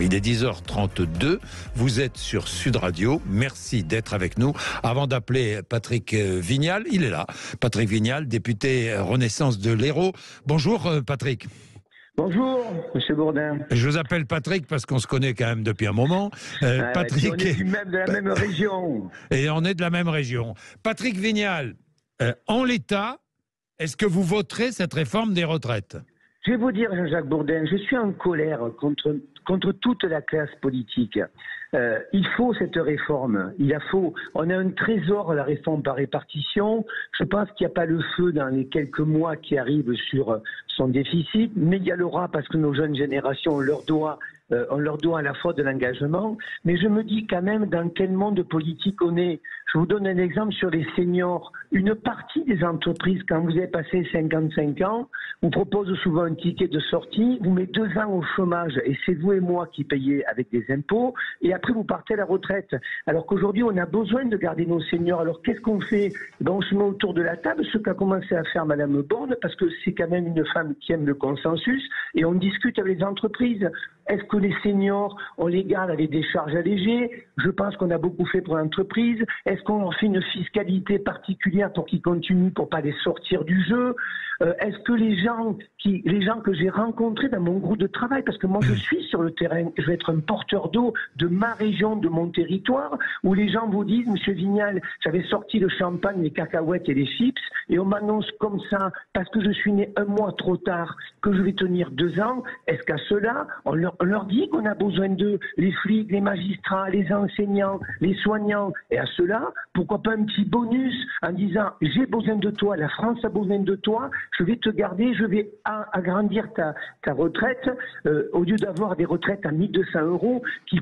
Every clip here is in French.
Il est 10h32, vous êtes sur Sud Radio, merci d'être avec nous. Avant d'appeler Patrick Vignal, il est là. Patrick Vignal, député Renaissance de l'Hérault. Bonjour Patrick. Bonjour, Monsieur Bourdin. Je vous appelle Patrick parce qu'on se connaît quand même depuis un moment. Patrick, on est de la même région. Et on est de la même région. Patrick Vignal, en l'état, est-ce que vous voterez cette réforme des retraites ? Je vais vous dire, Jean-Jacques Bourdin, je suis en colère contre toute la classe politique. Il faut cette réforme. On a un trésor, la réforme par répartition. Je pense qu'il n'y a pas le feu dans les quelques mois qui arrivent sur son déficit, mais il y a l'aura parce que nos jeunes générations, on leur doit à la fois de l'engagement. Mais je me dis quand même dans quel monde politique on est. Je vous donne un exemple sur les seniors. Une partie des entreprises, quand vous avez passé 55 ans, vous propose souvent un ticket de sortie, vous mettez 2 ans au chômage et c'est vous et moi qui payez avec des impôts et après vous partez à la retraite. Alors qu'aujourd'hui, on a besoin de garder nos seniors. Alors qu'est-ce qu'on fait ? On se met autour de la table, ce qu'a commencé à faire Madame Borne, parce que c'est quand même une femme qui aime le consensus, et on discute avec les entreprises. Est-ce que les seniors, on les garde avec des charges allégées ? Je pense qu'on a beaucoup fait pour l'entreprise. Est-ce qu'on leur fait une fiscalité particulière pour qu'ils continuent, pour pas les sortir du jeu ? Est-ce que les gens que j'ai rencontrés dans mon groupe de travail, parce que moi je suis sur le terrain, je vais être un porteur d'eau de ma région, de mon territoire, où les gens vous disent, Monsieur Vignal, j'avais sorti le champagne, les cacahuètes et les chips, et on m'annonce comme ça, parce que je suis né 1 mois trop tard, que je vais tenir 2 ans. Est-ce qu'à cela, on leur dit qu'on a besoin d'eux, les flics, les magistrats, les enseignants, les soignants, et à cela, pourquoi pas un petit bonus en disant, j'ai besoin de toi, la France a besoin de toi, je vais te garder, je vais agrandir ta retraite, au lieu d'avoir des retraites à 1 200 € qui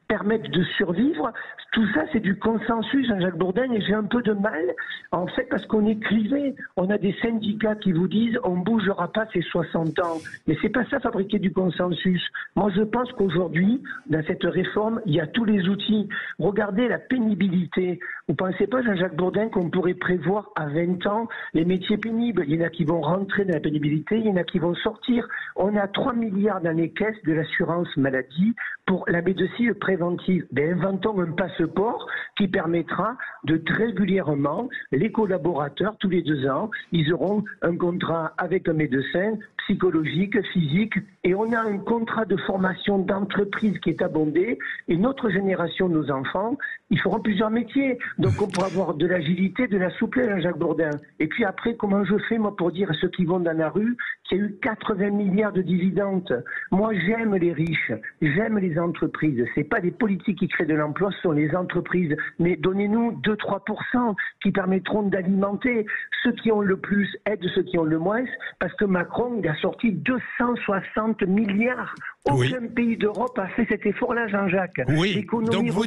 permettent de survivre. Tout ça, c'est du consensus, Jean-Jacques Bourdin, et j'ai un peu de mal, en fait, parce qu'on est clivé. On a des syndicats qui vous disent on ne bougera pas ces 60 ans. Mais c'est pas ça, fabriquer du consensus. Moi, je pense qu'aujourd'hui, dans cette réforme, il y a tous les outils. Regardez la pénibilité. Vous ne pensez pas, Jean-Jacques Bourdin, qu'on pourrait prévoir à 20 ans les métiers pénibles ? Il y en a qui vont rentrer dans la pénibilité, il y en a qui vont sortir. On a 3 milliards dans les caisses de l'assurance maladie pour la médecine préventive. Inventons un passeport qui permettra de régulièrement, les collaborateurs, tous les 2 ans, ils auront un contrat avec un médecin psychologique, physique, et on a un contrat de formation d'entreprise qui est abondé, et notre génération, nos enfants, ils feront plusieurs métiers. Donc on pourra avoir de l'agilité, de la souplesse, Jacques Bourdin. Et puis après, comment je fais, moi, pour dire à ceux qui vont dans la rue qu'il y a eu 80 milliards de dividendes ? Moi, j'aime les riches, j'aime les entreprises. C'est pas des politiques qui créent de l'emploi, ce sont les entreprises. Mais donnez-nous 2-3% qui permettront d'alimenter ceux qui ont le plus, aident ceux qui ont le moins, parce que Macron a sorti 260 milliards. Aucun pays d'Europe a fait cet effort-là, Jean-Jacques. Oui, donc vous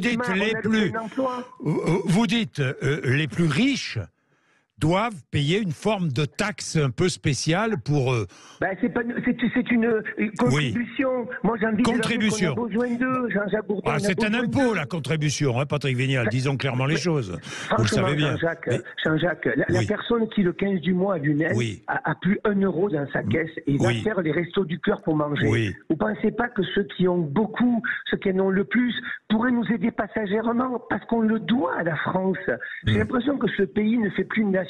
dites les plus riches doivent payer une forme de taxe un peu spéciale pour... c'est une contribution. Oui. Moi, j'ai envie de dire qu'on a besoin d'eux, Jean-Jacques Bourdin. C'est un impôt, la contribution, hein, Patrick Vignal, disons clairement les choses. Vous le savez bien. Jean-Jacques, la personne qui, le 15 du mois, a du net, a plus 1 euro dans sa caisse et va faire les restos du cœur pour manger. Vous ne pensez pas que ceux qui ont beaucoup, ceux qui en ont le plus, pourraient nous aider passagèrement parce qu'on le doit à la France. J'ai l'impression que ce pays ne fait plus une nation.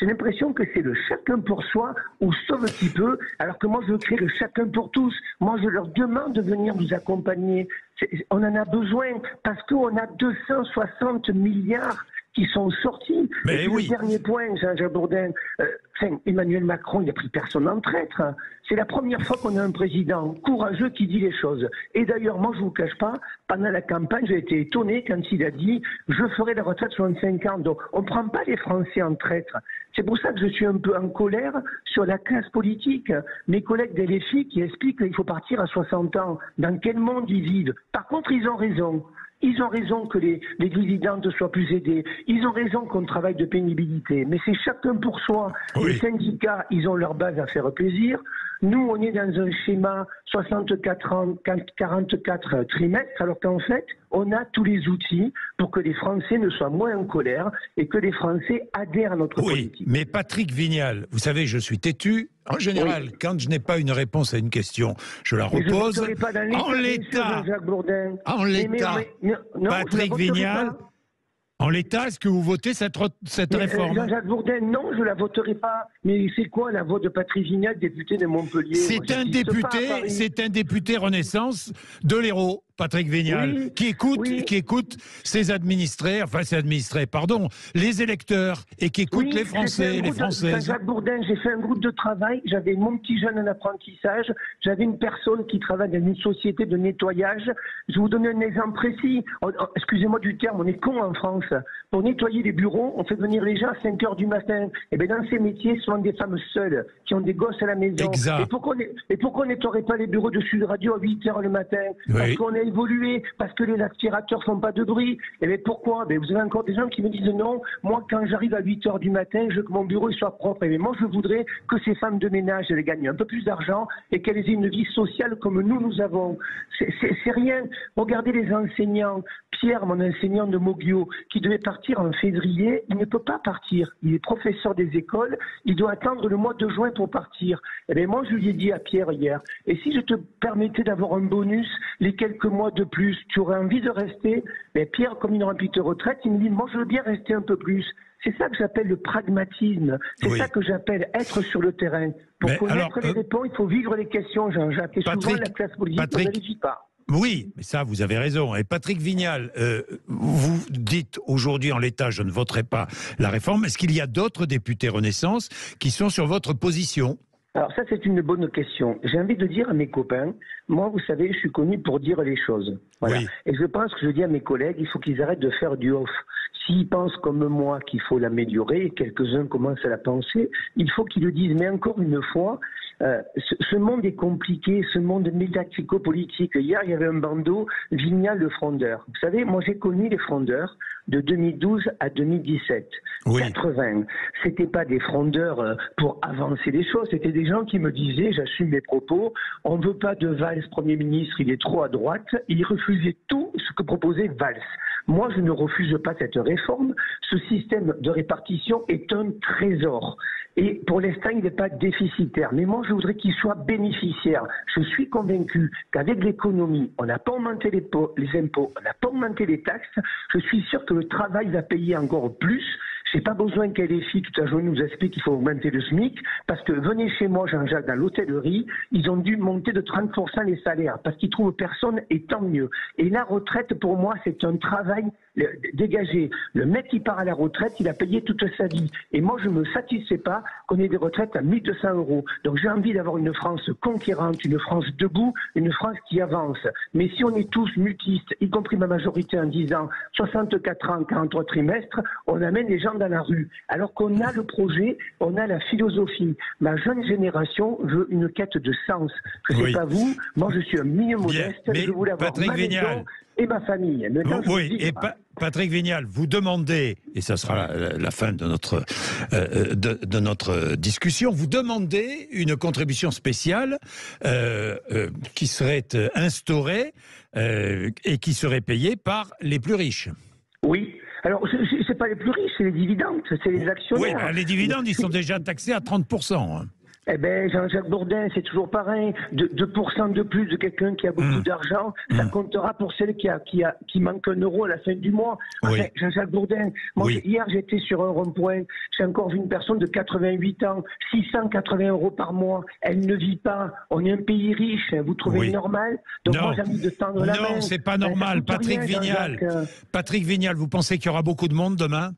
J'ai l'impression que c'est le chacun pour soi ou sauve qui peut, alors que moi je veux créer le chacun pour tous. Moi je leur demande de venir nous accompagner. On en a besoin parce qu'on a 260 milliards qui sont sortis. Mais Le dernier point, Jean-Jacques Bourdin, Emmanuel Macron, il n'a pris personne en traître. C'est la première fois qu'on a un président courageux qui dit les choses. Et d'ailleurs, moi, je ne vous cache pas, pendant la campagne, j'ai été étonné quand il a dit « je ferai la retraite sur 25 ans ». Donc, on ne prend pas les Français en traître. C'est pour ça que je suis un peu en colère sur la classe politique. Mes collègues des LFI qui expliquent qu'il faut partir à 60 ans. Dans quel monde ils vivent ? Par contre, ils ont raison. Ils ont raison que les dividendes soient plus aidés. Ils ont raison qu'on travaille de pénibilité. Mais c'est chacun pour soi. Les syndicats, ils ont leur base à faire plaisir. Nous, on est dans un schéma 64 ans, 44 trimestres, alors qu'en fait, on a tous les outils pour que les Français ne soient moins en colère et que les Français adhèrent à notre politique. Mais Patrick Vignal, vous savez, je suis têtu En général, Oui. quand je n'ai pas une réponse à une question, je la Mais je ne repose. voterai pas dans En l'état, Jean-Jacques Bourdin. en l'état, Non, je la Patrick voterai Vignal, pas. en l'état, est-ce que vous votez cette réforme? Jean-Jacques Bourdin, non, je la voterai pas. Mais c'est quoi la voix de Patrick Vignal, député de Montpellier? Moi, j'existe pas à Paris. C'est un député Renaissance de l'Hérault, Patrick Vignal, Oui, qui écoute ses administrés, pardon, les électeurs, et qui écoute les Français, les Françaises. Jean-Jacques Bourdin, j'ai fait un groupe de travail, j'avais mon petit jeune en apprentissage, j'avais une personne qui travaille dans une société de nettoyage. Je vais vous donner un exemple précis. Excusez-moi du terme, on est con en France. Pour nettoyer les bureaux, on fait venir les gens à 5 h du matin. Et bien dans ces métiers, ce sont des femmes seules, qui ont des gosses à la maison. Exact. Et pourquoi on nettoierait pas les bureaux de Sud Radio à 8 h le matin? Oui. Parce qu'on a évolué, parce que les aspirateurs font pas de bruit. Et bien pourquoi? Vous avez encore des gens qui me disent non, moi quand j'arrive à 8 h du matin, je veux que mon bureau il soit propre. Et moi je voudrais que ces femmes de ménage elles gagnent un peu plus d'argent et qu'elles aient une vie sociale comme nous avons. C'est rien. Regardez les enseignants. Pierre, mon enseignant de Moguio, qui devait partir en février, il ne peut pas partir. Il est professeur des écoles, il doit attendre le mois de juin pour partir. Eh bien, moi, je lui ai dit à Pierre hier, et si je te permettais d'avoir un bonus, les quelques mois de plus, tu aurais envie de rester? Mais Pierre, comme il n'aura plus de retraite, il me dit, moi, je veux bien rester un peu plus. C'est ça que j'appelle le pragmatisme. C'est ça que j'appelle être sur le terrain. Pour connaître les réponses, il faut vivre les questions, Jean-Jacques. Et souvent, la classe politique ne vérifie pas. Oui, mais ça, vous avez raison. Et Patrick Vignal, vous dites aujourd'hui en l'état, je ne voterai pas la réforme. Est-ce qu'il y a d'autres députés Renaissance qui sont sur votre position? Alors ça, c'est une bonne question. J'ai envie de dire à mes copains, moi, vous savez, je suis connu pour dire les choses. Voilà. Oui. Et je pense que je dis à mes collègues, il faut qu'ils arrêtent de faire du off. S'ils pensent comme moi qu'il faut l'améliorer, et quelques-uns commencent à la penser, il faut qu'ils le disent. Mais encore une fois, ce monde est compliqué, ce monde médiatico-politique. Hier, il y avait un bandeau, Vignal le frondeur. Vous savez, moi j'ai connu les frondeurs de 2012 à 2017. Oui. 80. C'était pas des frondeurs pour avancer les choses, c'était des gens qui me disaient, j'assume mes propos, on ne veut pas de Valls Premier ministre, il est trop à droite. Il refusait tout ce que proposait Valls. Moi, je ne refuse pas cette réforme. Ce système de répartition est un trésor. Et pour l'instant, il n'est pas déficitaire. Mais moi, je voudrais qu'il soit bénéficiaire. Je suis convaincu qu'avec l'économie, on n'a pas augmenté les impôts, on n'a pas augmenté les taxes. Je suis sûr que le travail va payer encore plus. Je n'ai pas besoin qu'LFI toute la journée nous explique qu'il faut augmenter le SMIC, parce que venez chez moi, Jean-Jacques, dans l'hôtellerie, ils ont dû monter de 30% les salaires, parce qu'ils trouvent personne, et tant mieux. Et la retraite, pour moi, c'est un travail dégagé. Le mec qui part à la retraite, il a payé toute sa vie. Et moi, je ne me satisfais pas qu'on ait des retraites à 1 200 €. Donc j'ai envie d'avoir une France conquérante, une France debout, une France qui avance. Mais si on est tous mutistes, y compris ma majorité en disant 64 ans, 43 trimestres, on amène les gens dans la rue. Alors qu'on a le projet, on a la philosophie. Ma jeune génération veut une quête de sens. Je ne sais pas vous, moi je suis un milieu modeste, je voulais avoir ma maison et ma famille. Maintenant, oui, et Patrick Vignal, vous demandez, et ça sera la fin de notre discussion, vous demandez une contribution spéciale qui serait instaurée et qui serait payée par les plus riches. Oui. Alors, ce n'est pas les plus riches, c'est les dividendes, c'est les actionnaires. Oui, les dividendes, ils sont déjà taxés à 30%. Eh bien, Jean-Jacques Bourdin, c'est toujours pareil. 2% de plus de quelqu'un qui a beaucoup d'argent, ça comptera pour celle qui manque 1 € à la fin du mois. Enfin, Jean-Jacques Bourdin, moi, hier, j'étais sur un rond-point. J'ai encore vu une personne de 88 ans, 680 € par mois. Elle ne vit pas. On est un pays riche. Vous trouvez normal? Donc, moi, j'ai envie de tendre la main. Non, c'est pas normal. Patrick Vignal, vous pensez qu'il y aura beaucoup de monde demain?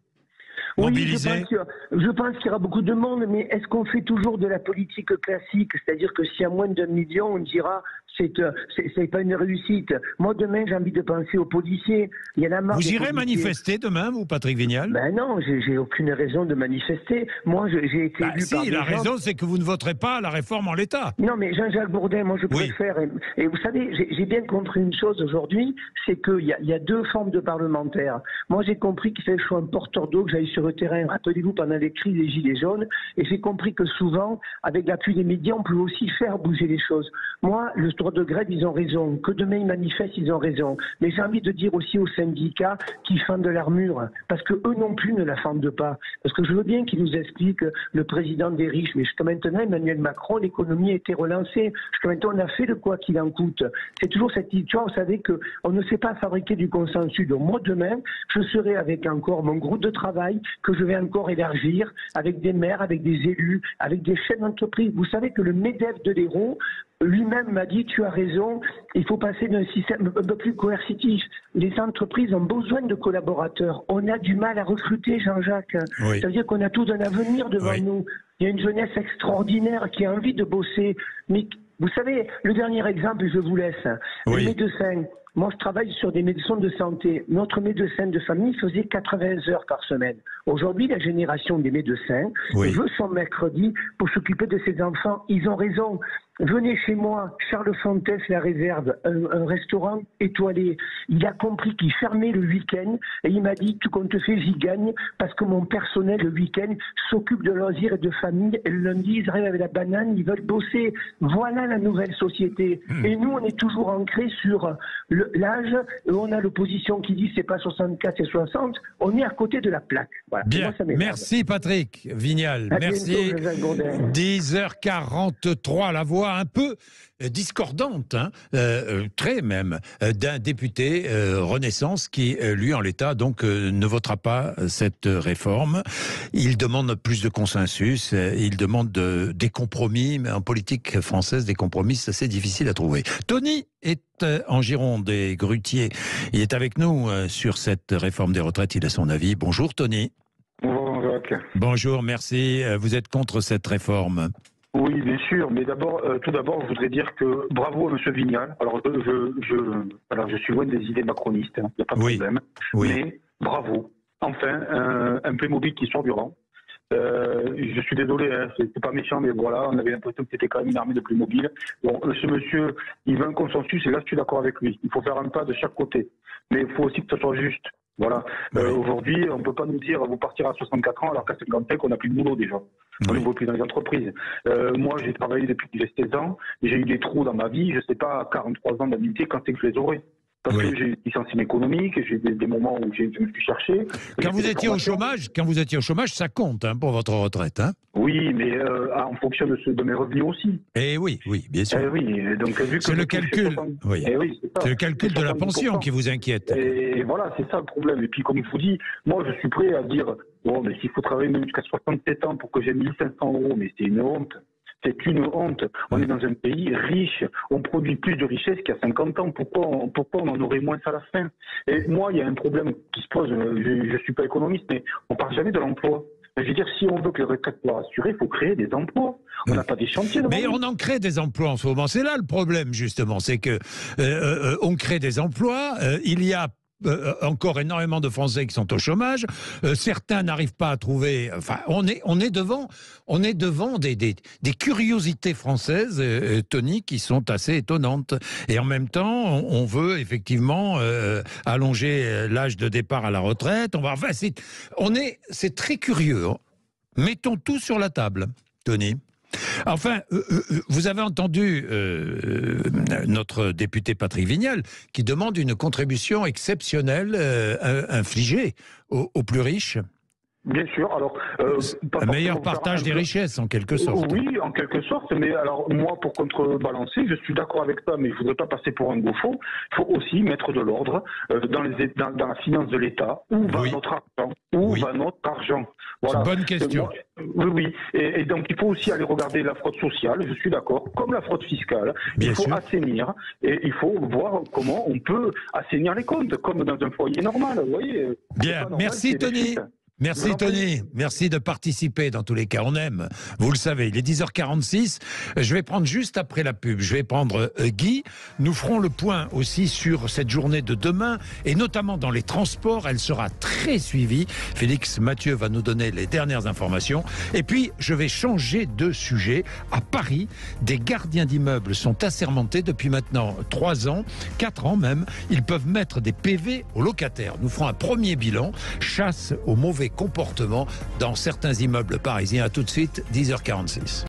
Oui, je pense qu'il y aura beaucoup de monde, mais est-ce qu'on fait toujours de la politique classique? C'est-à-dire que s'il y a moins d'1 million, on dira c'est pas une réussite. Moi, demain, j'ai envie de penser aux policiers. Il y en a marre. Vous irez manifester demain, vous, Patrick Vignal? Ben non, j'ai aucune raison de manifester. Moi, j'ai été élu par des gens. La raison, c'est que vous ne voterez pas la réforme en l'état. Non, mais Jean-Jacques Bourdin, moi, je préfère. Et vous savez, j'ai bien compris une chose aujourd'hui, c'est qu'il y a 2 formes de parlementaires. Moi, j'ai compris qu'il fallait que je sois un porteur d'eau, que j'aille sur le terrain. Rappelez-vous, pendant les crises des Gilets jaunes, et j'ai compris que souvent, avec l'appui des médias, on peut aussi faire bouger les choses. Moi, le droit de grève, ils ont raison. Que demain ils manifestent, ils ont raison. Mais j'ai envie de dire aussi aux syndicats qui fendent l'armure, parce que eux non plus ne la fendent pas. Parce que je veux bien qu'ils nous expliquent le président des riches, mais jusqu'à maintenant, Emmanuel Macron, l'économie a été relancée. Jusqu'à maintenant, on a fait de quoi qu'il en coûte. C'est toujours cette histoire, vous savez, qu'on ne sait pas fabriquer du consensus. Donc moi, demain, je serai avec encore mon groupe de travail, que je vais encore élargir, avec des maires, avec des élus, avec des chefs d'entreprise. Vous savez que le MEDEF de l'Hérault, lui-même m'a dit, tu as raison, il faut passer d'un système un peu plus coercitif. Les entreprises ont besoin de collaborateurs. On a du mal à recruter, Jean-Jacques. Oui. Ça veut dire qu'on a tout un avenir devant nous. Il y a une jeunesse extraordinaire qui a envie de bosser. Mais vous savez, le dernier exemple, je vous laisse. Les médecins. Moi, je travaille sur des médecins de santé. Notre médecin de famille faisait 80 heures par semaine. Aujourd'hui, la génération des médecins veut son mercredi pour s'occuper de ses enfants. Ils ont raison. Venez chez moi, Charles Fontes, la réserve, un restaurant étoilé. Il a compris qu'il fermait le week-end et il m'a dit, tout qu'on te fait, j'y gagne parce que mon personnel, le week-end, s'occupe de loisirs et de famille. Et le lundi, ils arrivent avec la banane, ils veulent bosser. Voilà la nouvelle société. Et nous, on est toujours ancrés sur l'âge. On a l'opposition qui dit c'est pas 64, c'est 60. On est à côté de la plaque. Voilà. Bien. Moi, merci Patrick Vignal. Merci. 10h43, la voix un peu discordante, très même, d'un député Renaissance qui, lui, en l'état, donc, ne votera pas cette réforme. Il demande plus de consensus, il demande des compromis, mais en politique française, des compromis, c'est assez difficile à trouver. Tony est en Gironde des Grutiers. Il est avec nous sur cette réforme des retraites. Il a son avis. Bonjour Tony. Bonjour Jacques. Bonjour, merci. Vous êtes contre cette réforme? Oui, bien sûr, mais tout d'abord, je voudrais dire que bravo à M. Vignal. Alors, je suis loin des idées macronistes, il n'y a pas de problème, mais bravo. Enfin, un Playmobil qui sort du rang. Je suis désolé, c'est pas méchant, mais voilà, on avait l'impression que c'était quand même une armée de Playmobil. Bon, ce monsieur, il veut un consensus, et là, je suis d'accord avec lui. Il faut faire un pas de chaque côté, mais il faut aussi que ce soit juste. Voilà. Aujourd'hui, on ne peut pas nous dire vous partir à 64 ans alors qu'à 55 on n'a plus de boulot déjà. On ne voit plus dans les entreprises. Moi, j'ai travaillé depuis que j'ai 16 ans. J'ai eu des trous dans ma vie. Je ne sais pas, à 43 ans d'amitié, quand c'est que je les aurai. Parce que j'ai eu des licenciés économiques, j'ai eu des moments où je me suis cherché. Quand vous étiez au chômage, ça compte pour votre retraite. Hein, oui, mais en fonction de mes revenus aussi. Et oui, bien sûr. Donc, vu que c'est le calcul. C'est le calcul de la pension qui vous inquiète. Et voilà, c'est ça le problème. Et puis, comme je vous dis, moi, je suis prêt à dire bon, mais s'il faut travailler même jusqu'à 67 ans pour que j'ai 1500 €, mais c'est une honte. C'est une honte. On est dans un pays riche. On produit plus de richesses qu'il y a 50 ans. Pourquoi on en aurait moins à la fin? Et moi, il y a un problème qui se pose. Je ne suis pas économiste, mais on ne parle jamais de l'emploi. Je veux dire, si on veut que les retraites soient assurées, il faut créer des emplois. On n'a pas des chantiers. Mais on en crée des emplois en ce moment. C'est là le problème, justement. C'est que on crée des emplois. Il y a encore énormément de Français qui sont au chômage. Certains n'arrivent pas à trouver. Enfin, on est devant des curiosités françaises, Tony, qui sont assez étonnantes. Et en même temps, on veut effectivement allonger l'âge de départ à la retraite. C'est très curieux. Hein. Mettons tout sur la table, Tony. Enfin, vous avez entendu notre député Patrick Vignal qui demande une contribution exceptionnelle infligée aux plus riches. Bien sûr, alors... un meilleur partage des richesses, en quelque sorte. Oui, en quelque sorte, mais alors moi, pour contrebalancer, je suis d'accord avec ça, mais je ne voudrais pas passer pour un gaucho. Il faut aussi mettre de l'ordre dans la finance de l'État. Où va notre argent? Où va notre argent? Voilà. C'est une bonne question. Oui. Et donc, il faut aussi aller regarder la fraude sociale, je suis d'accord, comme la fraude fiscale. Il faut assainir, et il faut voir comment on peut assainir les comptes, comme dans un foyer normal, vous voyez. Bien, merci Tony. Merci Tony, merci de participer dans tous les cas, on aime, vous le savez, il est 10h46, je vais prendre juste après la pub, je vais prendre Guy, nous ferons le point aussi sur cette journée de demain et notamment dans les transports, elle sera très suivie, Félix Mathieu va nous donner les dernières informations et puis je vais changer de sujet, à Paris, des gardiens d'immeubles sont assermentés depuis maintenant 3 ans, 4 ans même, ils peuvent mettre des PV aux locataires, nous ferons un premier bilan, chasse aux mauvais comportement dans certains immeubles parisiens. À tout de suite, 10h46.